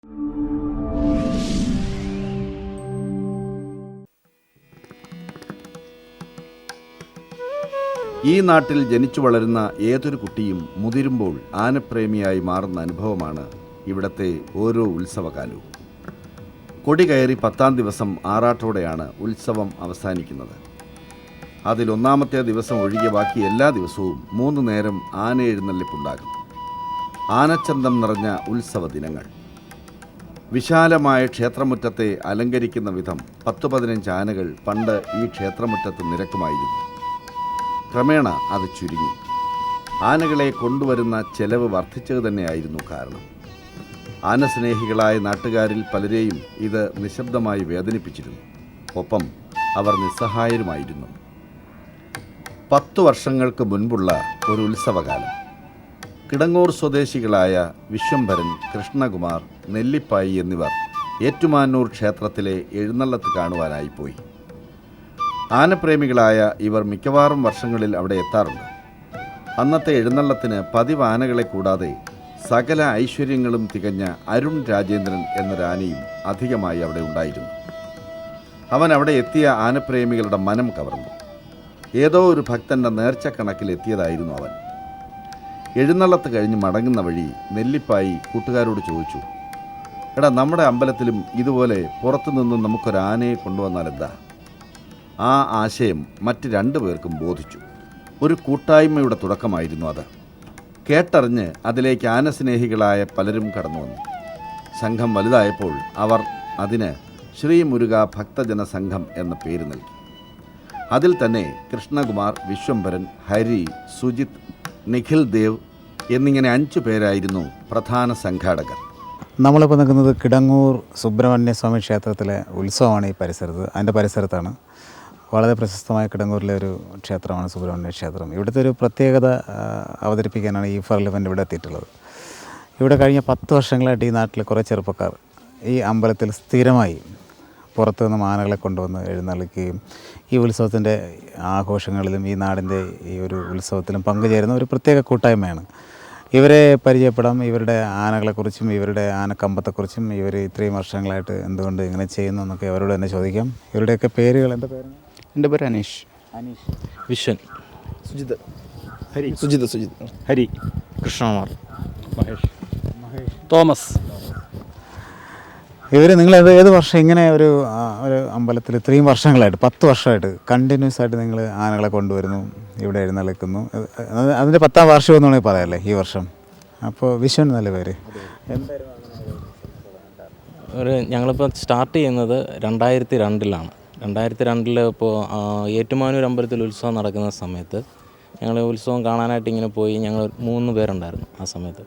ഈ നാട്ടിൽ ജനിച്ചു വളരുന്ന ഏതൊരു കുട്ടിയും മുതിരുമ്പോൾ ആനപ്രേമിയായി മാറുന്ന അനുഭവമാണ് ഇവിടത്തെ ഓരോ ഉത്സവകാലവും. കൊടി കയറി 10-ാം ദിവസം ആറാട്ടോടെയാണ് ഉത്സവം അവസാനിക്കുന്നത്. അതിലൊന്നാമത്തെ ദിവസം ഒഴികെ ബാക്കി എല്ലാ ദിവസവും 3 നേരം ആന എഴുന്നള്ളിപ്പുണ്ടാകും. ആനച്ചന്തം നിറഞ്ഞ ഉത്സവ ദിനങ്ങൾ. വിശാലമായ ക്ഷേത്രമുറ്റത്തെ അലങ്കരിക്കുന്ന വിധം 10-15 ആനകൾ പണ്ട് ഈ ക്ഷേത്രമുറ്റത്ത് നിരക്കുമായിരുന്നു. ക്രമേണ അത് ചുരുങ്ങി. ആനകളെ കൊണ്ടുവരുന്ന ചെലവ് വർദ്ധിച്ചത് തന്നെയായിരുന്നു കാരണം. ആനസ്നേഹികളായ നാട്ടുകാരിൽ പലരെയും ഇത് നിശബ്ദമായി വേദനിപ്പിച്ചിരുന്നു. ഒപ്പം അവർ നിസ്സഹായരുമായിരുന്നു. 10 വർഷങ്ങൾക്ക് മുൻപുള്ള ഒരു ഉത്സവകാലം. കിടങ്ങൂർ സ്വദേശികളായ വിശ്വംഭരൻ, കൃഷ്ണകുമാർ, നെല്ലിപ്പായി എന്നിവർ ഏറ്റുമാനൂർ ക്ഷേത്രത്തിലെ എഴുന്നള്ളത്ത് കാണുവാനായി പോയി. ആനപ്രേമികളായ ഇവർ മിക്കവാറും വർഷങ്ങളിൽ അവിടെ എത്താറുണ്ട്. അന്നത്തെ എഴുന്നള്ളത്തിന് പതിവ് ആനകളെ കൂടാതെ സകല ഐശ്വര്യങ്ങളും തികഞ്ഞ അരുൺ രാജേന്ദ്രൻ എന്നൊരാനയും അധികമായി അവിടെ ഉണ്ടായിരുന്നു. അവൻ അവിടെ എത്തിയ ആനപ്രേമികളുടെ മനം കവർന്നു. ഏതോ ഒരു ഭക്തൻ്റെ നേർച്ചക്കണക്കിൽ എത്തിയതായിരുന്നു അവൻ. എഴുന്നള്ളത്ത് കഴിഞ്ഞ് മടങ്ങുന്ന വഴി നെല്ലിപ്പായി കൂട്ടുകാരോട് ചോദിച്ചു, എടാ, നമ്മുടെ അമ്പലത്തിലും ഇതുപോലെ പുറത്തുനിന്നും നമുക്കൊരാനയെ കൊണ്ടുവന്നാലെന്താ? ആ ആശയം മറ്റ് 2 പേർക്കും ബോധിച്ചു. ഒരു കൂട്ടായ്മയുടെ തുടക്കമായിരുന്നു അത്. കേട്ടറിഞ്ഞ് അതിലേക്ക് ആനസ്നേഹികളായ പലരും കടന്നു വന്നു. സംഘം വലുതായപ്പോൾ അവർ അതിന് ശ്രീ മുരുക ഭക്തജന സംഘം എന്ന പേര് നൽകി. അതിൽ തന്നെ കൃഷ്ണകുമാർ, വിശ്വംഭരൻ, ഹരി, സുജിത്, നിഖിൽ ദേവ് എന്നിങ്ങനെ 5 പേരായിരുന്നു പ്രധാന സംഘാടകർ. നമ്മളിപ്പോൾ നിൽക്കുന്നത് കിടങ്ങൂർ സുബ്രഹ്മണ്യ സ്വാമി ക്ഷേത്രത്തിലെ ഉത്സവമാണ്. ഈ പരിസരത്ത്, അതിൻ്റെ പരിസരത്താണ്. വളരെ പ്രശസ്തമായ കിടങ്ങൂരിലെ ഒരു ക്ഷേത്രമാണ് സുബ്രഹ്മണ്യ ക്ഷേത്രം. ഇവിടുത്തെ ഒരു പ്രത്യേകത അവതരിപ്പിക്കാനാണ് ഈ ഫർലിവൻ്റ് ഇവിടെ എത്തിയിട്ടുള്ളത്. ഇവിടെ കഴിഞ്ഞ 10 വർഷങ്ങളായിട്ട് ഈ നാട്ടിലെ കുറേ ചെറുപ്പക്കാർ ഈ അമ്പലത്തിൽ സ്ഥിരമായി പുറത്തു നിന്നും ആനകളെ കൊണ്ടുവന്ന് എഴുന്നള്ളിക്കുകയും ഈ ഉത്സവത്തിൻ്റെ ആഘോഷങ്ങളിലും ഈ നാടിൻ്റെ ഈ ഒരു ഉത്സവത്തിലും പങ്കുചേരുന്ന ഒരു പ്രത്യേക കൂട്ടായ്മയാണ്. ഇവരെ പരിചയപ്പെടാം. ഇവരുടെ ആനകളെക്കുറിച്ചും ഇവരുടെ ആനക്കമ്പത്തെക്കുറിച്ചും ഇവർ ഇത്രയും വർഷങ്ങളായിട്ട് എന്തുകൊണ്ട് ഇങ്ങനെ ചെയ്യുന്നു എന്നൊക്കെ അവരോട് തന്നെ ചോദിക്കാം. ഇവരുടെയൊക്കെ പേരുകൾ, എന്താ പേര്? എൻ്റെ പേര് അനീഷ്. വിശ്വൻ. സുജിത്. ഹരി. കൃഷ്ണകുമാർ. മഹേഷ്. തോമസ്. നിങ്ങൾ ഏത് വർഷം ഇങ്ങനെ ഒരു അമ്പലത്തിൽ ഇത്രയും വർഷങ്ങളായിട്ട് 10 വർഷമായിട്ട് കണ്ടിന്യൂസ് ആയിട്ട് നിങ്ങൾ ആനകളെ കൊണ്ടുവരുന്നു, ഇവിടെ എഴുന്നള്ളിക്കുന്നു? അതിൻ്റെ 10ാം വാർഷികം എന്ന് വേണമെങ്കിൽ പറയാമല്ലേ ഈ വർഷം? അപ്പോൾ വിശ്വൻ നല്ല പേര്. ഞങ്ങളിപ്പോൾ സ്റ്റാർട്ട് ചെയ്യുന്നത് 2002-ലാണ്. 2002 ഇപ്പോൾ ഏറ്റുമാനൂർ അമ്പലത്തിൽ ഉത്സവം നടക്കുന്ന സമയത്ത് ഞങ്ങൾ ഉത്സവം കാണാനായിട്ട് ഇങ്ങനെ പോയി. ഞങ്ങൾ 3 പേരുണ്ടായിരുന്നു ആ സമയത്ത്.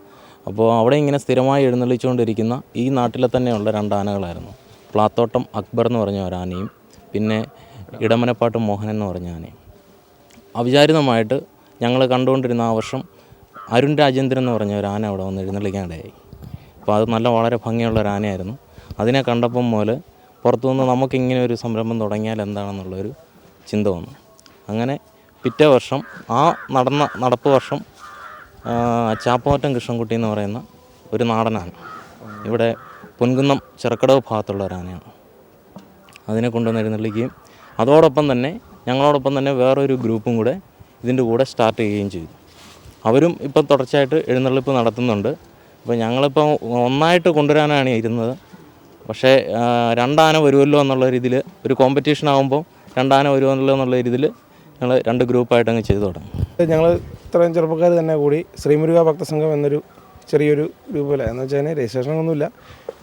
അപ്പോൾ അവിടെ ഇങ്ങനെ സ്ഥിരമായി എഴുന്നള്ളിച്ചുകൊണ്ടിരിക്കുന്ന ഈ നാട്ടിലെ തന്നെയുള്ള 2 ആനകളായിരുന്നു. പ്ലാത്തോട്ടം അക്ബർ എന്ന് പറഞ്ഞ ഒരു ആനയും പിന്നെ ഇടമനപ്പാട്ട് മോഹൻ എന്ന് പറഞ്ഞ ആനയും. അവിചാരിതമായിട്ട് ഞങ്ങൾ കണ്ടുകൊണ്ടിരുന്ന ആ വർഷം അരുൺ രാജേന്ദ്രൻ എന്ന് പറഞ്ഞ ഒരു ആന അവിടെ വന്ന് എഴുന്നള്ളിക്കാനിടയായി. അപ്പോൾ അത് വളരെ ഭംഗിയുള്ള ഒരു ആനയായിരുന്നു. അതിനെ കണ്ടപ്പം മുതൽ പുറത്തുനിന്ന് നമുക്കിങ്ങനെ ഒരു സംരംഭം തുടങ്ങിയാൽ എന്താണെന്നുള്ളൊരു ചിന്ത വന്നു. അങ്ങനെ പിറ്റേ വർഷം ആ നടപ്പ് വർഷം ചാപ്പമറ്റം കൃഷ്ണൻകുട്ടി എന്ന് പറയുന്ന ഒരു നാടനാണ്, ഇവിടെ പൊൻകുന്നം ചെറുക്കടവ് ഭാഗത്തുള്ള ഒരു ആനയാണ്. അതിനെ കൊണ്ടുവന്ന് എഴുന്നള്ളിക്കുകയും അതോടൊപ്പം തന്നെ ഞങ്ങളോടൊപ്പം തന്നെ വേറൊരു ഗ്രൂപ്പും കൂടെ ഇതിൻ്റെ കൂടെ സ്റ്റാർട്ട് ചെയ്യുകയും ചെയ്തു. അവരും ഇപ്പം തുടർച്ചയായിട്ട് എഴുന്നള്ളിപ്പ് നടത്തുന്നുണ്ട്. അപ്പോൾ ഞങ്ങളിപ്പോൾ ഒന്നായിട്ട് കൊണ്ടുവരാനാണ് ഇരുന്നത്. പക്ഷേ 2 ആന വരുമല്ലോ എന്നുള്ള രീതിയിൽ ഒരു കോമ്പറ്റീഷൻ ആകുമ്പോൾ 2 ആന വരുമല്ലോ എന്നുള്ള രീതിയിൽ ഞങ്ങൾ 2 ഗ്രൂപ്പായിട്ട് അങ്ങ് ചെയ്തു തുടങ്ങി. ഞങ്ങൾ ഇത്രയും ചെറുപ്പക്കാർ തന്നെ കൂടി ശ്രീമുരുക ഭക്തസംഘം എന്നൊരു ചെറിയൊരു ഗ്രൂപ്പില്ല എന്ന് വെച്ചാൽ രജിസ്ട്രേഷനൊന്നുമില്ല.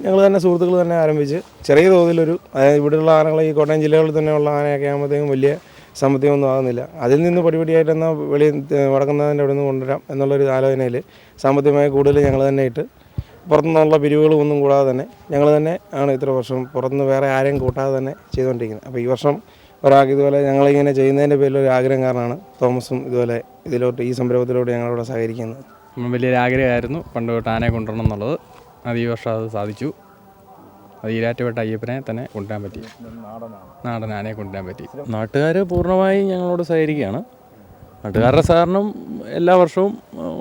ഞങ്ങൾ തന്നെ സുഹൃത്തുക്കൾ തന്നെ ആരംഭിച്ച് ചെറിയ തോതിലൊരു, അതായത് ഇവിടെയുള്ള ആനകൾ ഈ കോട്ടയം ജില്ലകളിൽ തന്നെയുള്ള ആനയൊക്കെ ആകുമ്പോഴത്തേക്കും വലിയ സാമ്പത്തികമൊന്നും ആകുന്നില്ല. അതിൽ നിന്ന് പടിപടിയായിട്ട് എന്നാൽ വടക്കുന്നതിൻ്റെ അവിടെ നിന്ന് കൊണ്ടുവരാം എന്നുള്ളൊരു ആലോചനയിൽ സാമ്പത്തികമായി കൂടുതൽ ഞങ്ങൾ തന്നെ ഇട്ട് പുറത്തുനിന്നുള്ള പിരിവുകളൊന്നും കൂടാതെ തന്നെ ഞങ്ങൾ തന്നെ ആണ് ഇത്ര വർഷം പുറത്തുനിന്ന് വേറെ ആരെയും കൂട്ടാതെ തന്നെ ചെയ്തുകൊണ്ടിരിക്കുന്നത്. അപ്പോൾ ഈ വർഷം ഒരാൾക്ക് ഇതുപോലെ ഞങ്ങളിങ്ങനെ ചെയ്യുന്നതിൻ്റെ പേരിൽ ഒരു ആഗ്രഹം കാരണമാണ് തോമസും ഇതുപോലെ ഈ സംരംഭത്തിലോട്ട് ഞങ്ങളിവിടെ സഹകരിക്കുന്നത്. വലിയൊരു ആഗ്രഹമായിരുന്നു പണ്ട് തൊട്ട് ആനയെ കൊണ്ടുവരണം എന്നുള്ളത്. അത് ഈ വർഷം അത് സാധിച്ചു. അത് ഈരാറ്റുപേട്ട അയ്യപ്പനെ തന്നെ കൊണ്ടുവരാൻ പറ്റി, നാടൻ ആനയെ കൊണ്ടുവരാൻ പറ്റി. നാട്ടുകാർ പൂർണ്ണമായി ഞങ്ങളോട് സഹകരിക്കുകയാണ്. നാട്ടുകാരുടെ സഹകരണം എല്ലാ വർഷവും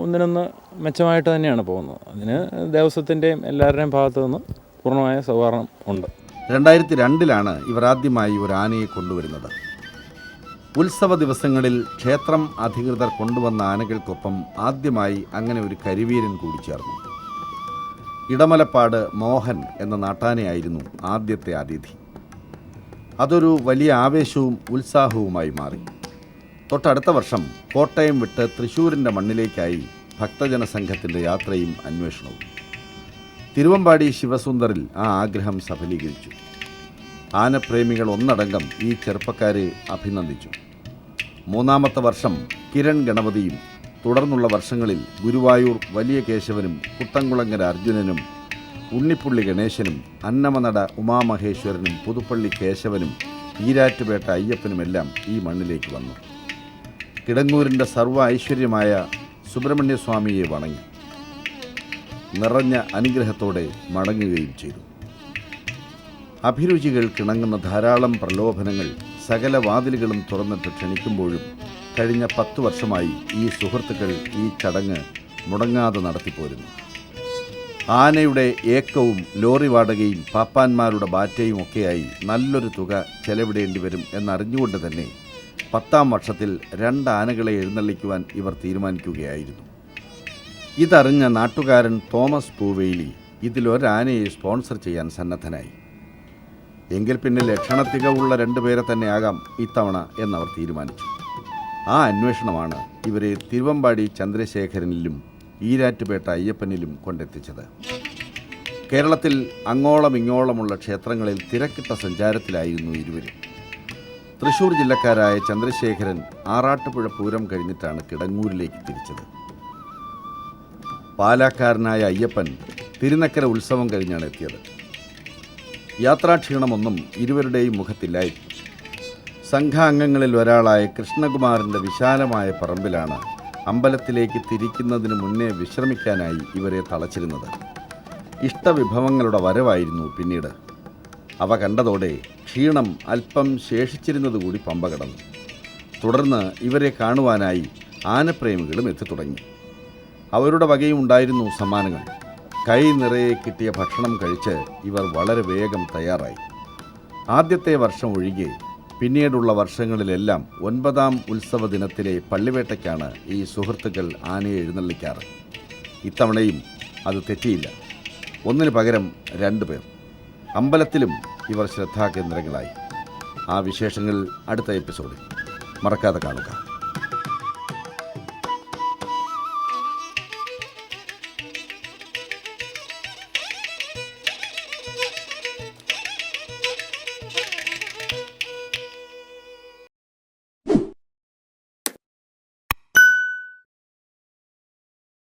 ഒന്നിനൊന്ന് മെച്ചമായിട്ട് തന്നെയാണ് പോകുന്നത്. അതിന് ദേവസ്വത്തിൻ്റെയും എല്ലാവരുടെയും ഭാഗത്തു നിന്ന് പൂർണ്ണമായ സഹകരണം ഉണ്ട്. 2002 ഇവർ ആദ്യമായി ഒരു ആനയെ കൊണ്ടുവരുന്നത്. ഉത്സവ ദിവസങ്ങളിൽ ക്ഷേത്രം അധികൃതർ കൊണ്ടുവന്ന ആനകൾക്കൊപ്പം ആദ്യമായി അങ്ങനെ ഒരു കരിവീരൻ കൂടി ചേർന്നു. ഇടമലപ്പാട് മോഹൻ എന്ന നാട്ടാനയായിരുന്നു ആദ്യത്തെ അതിഥി. അതൊരു വലിയ ആവേശവും ഉത്സാഹവുമായി മാറി. തൊട്ടടുത്ത വർഷം കോട്ടയം വിട്ട് തൃശ്ശൂരിൻ്റെ മണ്ണിലേക്കായി ഭക്തജന സംഘത്തിൻ്റെ യാത്രയും അന്വേഷണവും. തിരുവമ്പാടി ശിവസുന്ദറിൽ ആ ആഗ്രഹം സഫലീകരിച്ചു. ആനപ്രേമികൾ ഒന്നടങ്കം ഈ ചെറുപ്പക്കാരെ അഭിനന്ദിച്ചു. 3-ാമത്തെ വർഷം കിരൺ ഗണപതിയും തുടർന്നുള്ള വർഷങ്ങളിൽ ഗുരുവായൂർ വലിയ കേശവനും കുട്ടംകുളങ്ങര അർജുനനും ഉണ്ണിപ്പുള്ളി ഗണേശനും അന്നമനട ഉമാമഹേശ്വരനും പുതുപ്പള്ളി കേശവനും ഈരാറ്റുപേട്ട അയ്യപ്പനുമെല്ലാം ഈ മണ്ണിലേക്ക് വന്നു. കിടങ്ങൂരിൻ്റെ സർവ്വ ഐശ്വര്യമായ സുബ്രഹ്മണ്യസ്വാമിയെ വണങ്ങി നിറഞ്ഞ അനുഗ്രഹത്തോടെ മടങ്ങുകയും ചെയ്തു. അഭിരുചികൾ കിണങ്ങുന്ന ധാരാളം പ്രലോഭനങ്ങൾ സകല വാതിലുകളും തുറന്നിട്ട് ക്ഷണിക്കുമ്പോഴും കഴിഞ്ഞ 10 വർഷമായി ഈ സുഹൃത്തുക്കൾ ഈ ചടങ്ങ് മുടങ്ങാതെ നടത്തിപ്പോരുന്നു. ആനയുടെ ഏക്കവും ലോറി വാടകയും പാപ്പാന്മാരുടെ ബാറ്റയും ഒക്കെയായി നല്ലൊരു തുക ചെലവിടേണ്ടി വരും എന്നറിഞ്ഞുകൊണ്ട് തന്നെ 10-ാം വർഷത്തിൽ 2 ആനകളെ എഴുന്നള്ളിക്കുവാൻ ഇവർ തീരുമാനിക്കുകയായിരുന്നു. ഇതറിഞ്ഞ നാട്ടുകാരൻ തോമസ് പൂവേലി ഇതിലൊരാനയെ സ്പോൺസർ ചെയ്യാൻ സന്നദ്ധനായി. എങ്കിൽ പിന്നെ ലക്ഷണത്തികവുള്ള 2 പേരെ തന്നെ ആകാം ഇത്തവണ എന്നവർ തീരുമാനിച്ചു. ആ അന്വേഷണമാണ് ഇവരെ തിരുവമ്പാടി ചന്ദ്രശേഖരനിലും ഈരാറ്റുപേട്ട അയ്യപ്പനിലും കൊണ്ടെത്തിച്ചത്. കേരളത്തിൽ അങ്ങോളം ഇങ്ങോളമുള്ള ക്ഷേത്രങ്ങളിൽ തിരക്കിട്ട സഞ്ചാരത്തിലായിരുന്നു ഇരുവരും. തൃശ്ശൂർ ജില്ലക്കാരായ ചന്ദ്രശേഖരൻ ആറാട്ടുപുഴ പൂരം കഴിഞ്ഞിട്ടാണ് കിടങ്ങൂരിലേക്ക് തിരിച്ചത്. പാലാക്കാരനായ അയ്യപ്പൻ തിരുനക്കര ഉത്സവം കഴിഞ്ഞാണ് എത്തിയത്. യാത്രാക്ഷീണമൊന്നും ഇരുവരുടെയും മുഖത്തില്ലായിരുന്നു. സംഘാംഗങ്ങളിൽ ഒരാളായ കൃഷ്ണകുമാറിൻ്റെ വിശാലമായ പറമ്പിലാണ് അമ്പലത്തിലേക്ക് തിരിക്കുന്നതിന് മുന്നേ വിശ്രമിക്കാനായി ഇവരെ തളച്ചിരുന്നത്. ഇഷ്ടവിഭവങ്ങളുടെ വരവായിരുന്നു പിന്നീട്. അവ കണ്ടതോടെ ക്ഷീണം അല്പം ശേഷിച്ചിരുന്നതുകൂടി പമ്പ കടന്നു. തുടർന്ന് ഇവരെ കാണുവാനായി ആനപ്രേമികളും എത്തിത്തുടങ്ങി. അവരുടെ വകയും ഉണ്ടായിരുന്നു സമ്മാനങ്ങൾ. കൈ നിറയെ കിട്ടിയ ഭക്ഷണം കഴിച്ച് ഇവർ വളരെ വേഗം തയ്യാറായി. ആദ്യത്തെ വർഷം ഒഴികെ പിന്നീടുള്ള വർഷങ്ങളിലെല്ലാം 9-ാം ഉത്സവ ദിനത്തിലെ പള്ളിവേട്ടയ്ക്കാണ് ഈ സുഹൃത്തുക്കൾ ആനയെ എഴുന്നള്ളിക്കാറ്. ഇത്തവണയും അത് തെറ്റിയില്ല. 1 പകരം 2 പേർ. അമ്പലത്തിലും ഇവർ ശ്രദ്ധാകേന്ദ്രങ്ങളായി. ആ വിശേഷങ്ങൾ അടുത്ത എപ്പിസോഡിൽ മറക്കാതെ കാണുക.